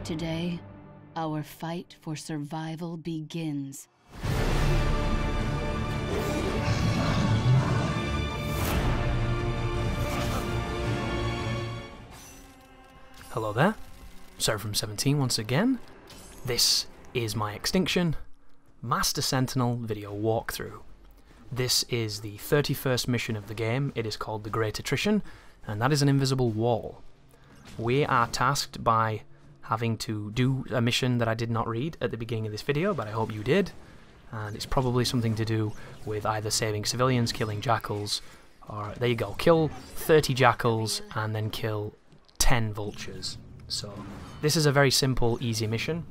Today, our fight for survival begins. Hello there, From17 once again. This is my Extinction Master Sentinel video walkthrough. This is the 31st mission of the game. It is called the Great Attrition, and that is an invisible wall. We are tasked by having to do a mission that I did not read at the beginning of this video, but I hope you did. And it's probably something to do with either saving civilians, killing jackals, or there you go, kill 30 jackals and then kill 10 vultures. So this is a very simple, easy mission.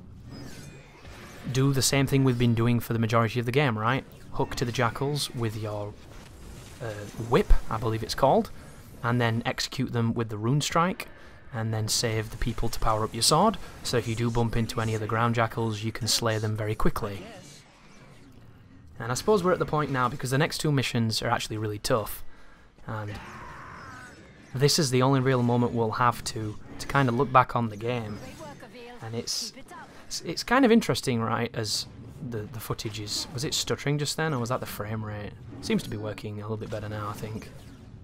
Do the same thing we've been doing for the majority of the game, right? Hook to the jackals with your whip, I believe it's called, and then execute them with the rune strike, and then save the people to power up your sword, so if you do bump into any of the ground jackals, you can slay them very quickly. And I suppose we're at the point now, because the next two missions are actually really tough, and this is the only real moment we'll have to kind of look back on the game. And it's kind of interesting, right, as the footage is... Was it stuttering just then, or was that the frame rate? It seems to be working a little bit better now, I think.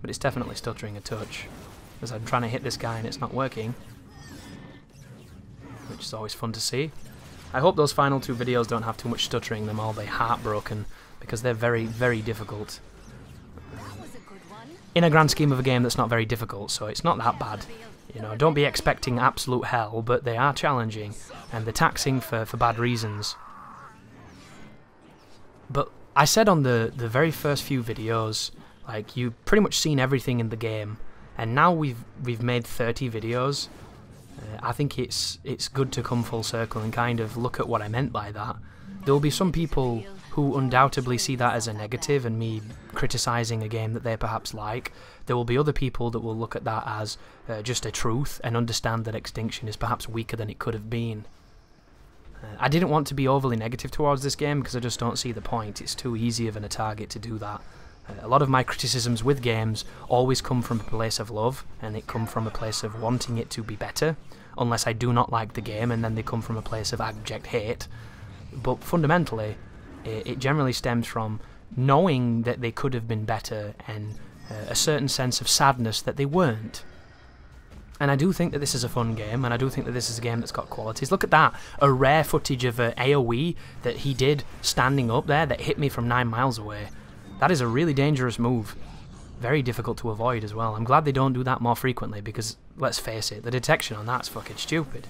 But it's definitely stuttering a touch, as I'm trying to hit this guy and it's not working. Which is always fun to see. I hope those final two videos don't have too much stuttering, them all be heartbroken, because they're very, very difficult. In a grand scheme of a game that's not very difficult, so it's not that bad. You know, don't be expecting absolute hell, but they are challenging, and they're taxing for bad reasons. But I said on the very first few videos, like, you've pretty much seen everything in the game, and now we've made 30 videos. I think it's good to come full circle and kind of look at what I meant by that. There will be some people who undoubtedly see that as a negative and me criticising a game that they perhaps like. There will be other people that will look at that as just a truth and understand that Extinction is perhaps weaker than it could have been. I didn't want to be overly negative towards this game because I just don't see the point. It's too easy of a target to do that. A lot of my criticisms with games always come from a place of love, and they come from a place of wanting it to be better, unless I do not like the game, and then they come from a place of abject hate. But fundamentally, it generally stems from knowing that they could have been better and a certain sense of sadness that they weren't. And I do think that this is a fun game, and I do think that this is a game that's got qualities. Look at that, a rare footage of an AoE that he did standing up there that hit me from 9 miles away. That is a really dangerous move. Very difficult to avoid as well. I'm glad they don't do that more frequently, because, let's face it, the detection on that's fucking stupid.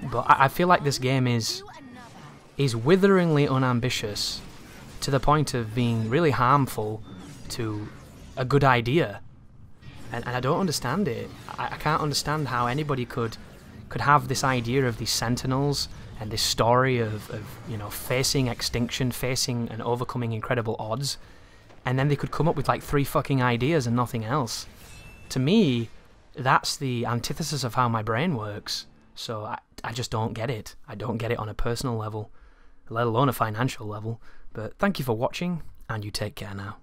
But I feel like this game is witheringly unambitious to the point of being really harmful to a good idea. And I don't understand it. I can't understand how anybody could have this idea of these sentinels and this story of you know, facing extinction, facing and overcoming incredible odds, and then they could come up with like 3 fucking ideas and nothing else. To me, that's the antithesis of how my brain works. So I just don't get it. I don't get it on a personal level, let alone a financial level. But thank you for watching, and you take care now.